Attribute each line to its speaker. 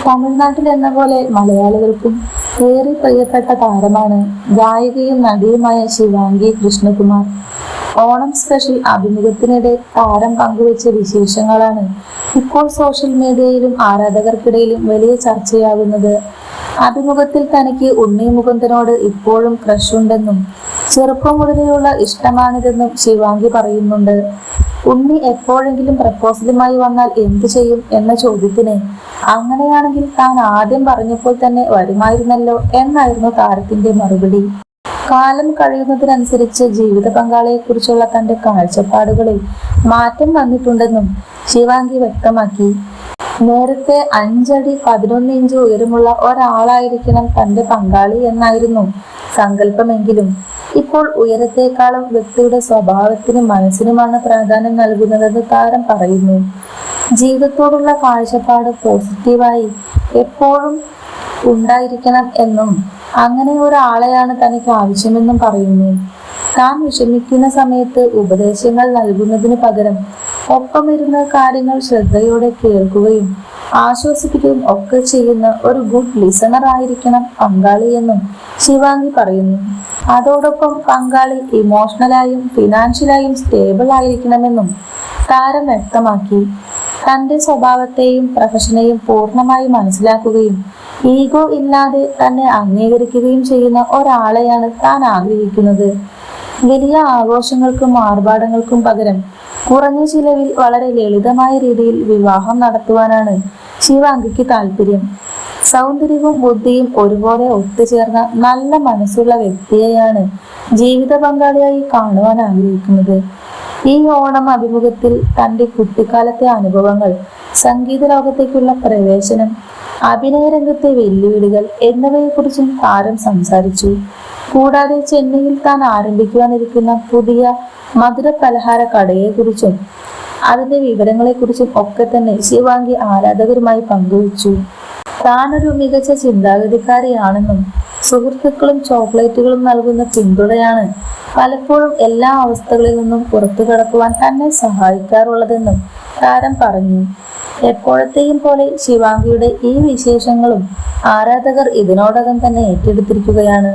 Speaker 1: തമിഴ്നാട്ടിൽ എന്ന പോലെ മലയാളികൾക്കും ഏറെ പ്രിയപ്പെട്ട താരമാണ് ഗായികയും നടിയുമായ ശിവാംഗി കൃഷ്ണകുമാർ. ഓണം സ്പെഷ്യൽ അഭിമുഖത്തിനിടെ താരം പങ്കുവച്ച വിശേഷങ്ങളാണ് ഇപ്പോൾ സോഷ്യൽ മീഡിയയിലും ആരാധകർക്കിടയിലും വലിയ ചർച്ചയാകുന്നത്. അഭിമുഖത്തിൽ തനിക്ക് ഉണ്ണി മുകുന്ദനോട് ഇപ്പോഴും ക്രഷ് ഉണ്ടെന്നും ചെറുപ്പം മുതലെയുള്ള ഇഷ്ടമാണിതെന്നും ശിവാംഗി പറയുന്നുണ്ട്. ഉണ്ണി എപ്പോഴെങ്കിലും പ്രപ്പോസലുമായി വന്നാൽ എന്തു ചെയ്യും എന്ന ചോദ്യത്തിന് അങ്ങനെയാണെങ്കിൽ താൻ ആദ്യം പറഞ്ഞപ്പോൾ തന്നെ വരുമായിരുന്നല്ലോ എന്നായിരുന്നു താരത്തിന്റെ മറുപടി. കാലം കഴിയുന്നതിനനുസരിച്ച് ജീവിത പങ്കാളിയെ കുറിച്ചുള്ള തന്റെ കാഴ്ചപ്പാടുകളിൽ മാറ്റം വന്നിട്ടുണ്ടെന്നും ശിവാംഗി വ്യക്തമാക്കി. നേരത്തെ 5 അടി 11 ഇഞ്ച് ഉയരമുള്ള ഒരാളായിരിക്കണം തന്റെ പങ്കാളി എന്നായിരുന്നു സങ്കല്പമെങ്കിലും ഇപ്പോൾ ഉയരത്തെക്കാളും വ്യക്തിയുടെ സ്വഭാവത്തിനും മനസ്സിനുമാണ് പ്രാധാന്യം നൽകുന്നതെന്ന് താരം പറയുന്നു. ജീവിതത്തോടുള്ള കാഴ്ചപ്പാട് പോസിറ്റീവായി എപ്പോഴും ഉണ്ടായിരിക്കണം എന്നും അങ്ങനെ ഒരാളെയാണ് തനിക്ക് ആവശ്യമെന്നും പറയുന്നു. താൻ വിഷമിക്കുന്ന സമയത്ത് ഉപദേശങ്ങൾ നൽകുന്നതിന് പകരം ഒപ്പമിരുന്ന് കാര്യങ്ങൾ ശ്രദ്ധയോടെ കേൾക്കുകയും ആശ്വസിപ്പിക്കുകയും ഒക്കെ ചെയ്യുന്ന ഒരു ഗുഡ് ലിസണർ ആയിരിക്കണം പങ്കാളി എന്നും ശിവാംഗി പറയുന്നു. അതോടൊപ്പം പങ്കാളി ഇമോഷണലായും ഫിനാൻഷ്യലായും സ്റ്റേബിൾ ആയിരിക്കണമെന്നും താരം വ്യക്തമാക്കി. തന്റെ സ്വഭാവത്തെയും പ്രൊഫഷനെയും പൂർണ്ണമായി മനസ്സിലാക്കുകയും ഈഗോ ഇല്ലാതെ തന്നെ അംഗീകരിക്കുകയും ചെയ്യുന്ന ഒരാളെയാണ് താൻ ആഗ്രഹിക്കുന്നത്. വലിയ ആഘോഷങ്ങൾക്കും ആർഭാടങ്ങൾക്കും പകരം കുറഞ്ഞ ചിലവിൽ വളരെ ലളിതമായ രീതിയിൽ വിവാഹം നടത്തുവാനാണ് ശിവാംഗിക്ക് താല്പര്യം. സൗന്ദര്യവും ബുദ്ധിയും ഒരുപോലെ ഒത്തുചേർന്ന നല്ല മനസ്സുള്ള വ്യക്തിയെയാണ് ജീവിത പങ്കാളിയായി കാണുവാൻ ആഗ്രഹിക്കുന്നത്. ഈ ഓണം അഭിമുഖത്തിൽ തന്റെ കുട്ടിക്കാലത്തെ അനുഭവങ്ങൾ, സംഗീത ലോകത്തേക്കുള്ള പ്രവേശനം, അഭിനയ രംഗത്തെ വെല്ലുവിളികൾ എന്നിവയെക്കുറിച്ചും താരം സംസാരിച്ചു. കൂടാതെ ചെന്നൈയിൽ താൻ ആരംഭിക്കുവാനിരിക്കുന്ന പുതിയ മധുര പലഹാര കടയെക്കുറിച്ചും അതിന്റെ വിവരങ്ങളെക്കുറിച്ചും ഒക്കെ തന്നെ ശിവാംഗി ആരാധകരുമായി പങ്കുവച്ചു. താനൊരു മികച്ച ചിന്താഗതിക്കാരിയാണെന്നും സുഹൃത്തുക്കളും ചോക്ലേറ്റുകളും നൽകുന്ന പിന്തുണയാണ് പലപ്പോഴും എല്ലാ അവസ്ഥകളിൽ നിന്നും പുറത്തു കടക്കുവാൻ തന്നെ സഹായിക്കാറുള്ളതെന്നും താരം പറഞ്ഞു. എപ്പോഴത്തെയും പോലെ ശിവാംഗിയുടെ ഈ വിശേഷങ്ങളും ആരാധകർ ഇതിനോടകം തന്നെ ഏറ്റെടുത്തിരിക്കുകയാണ്.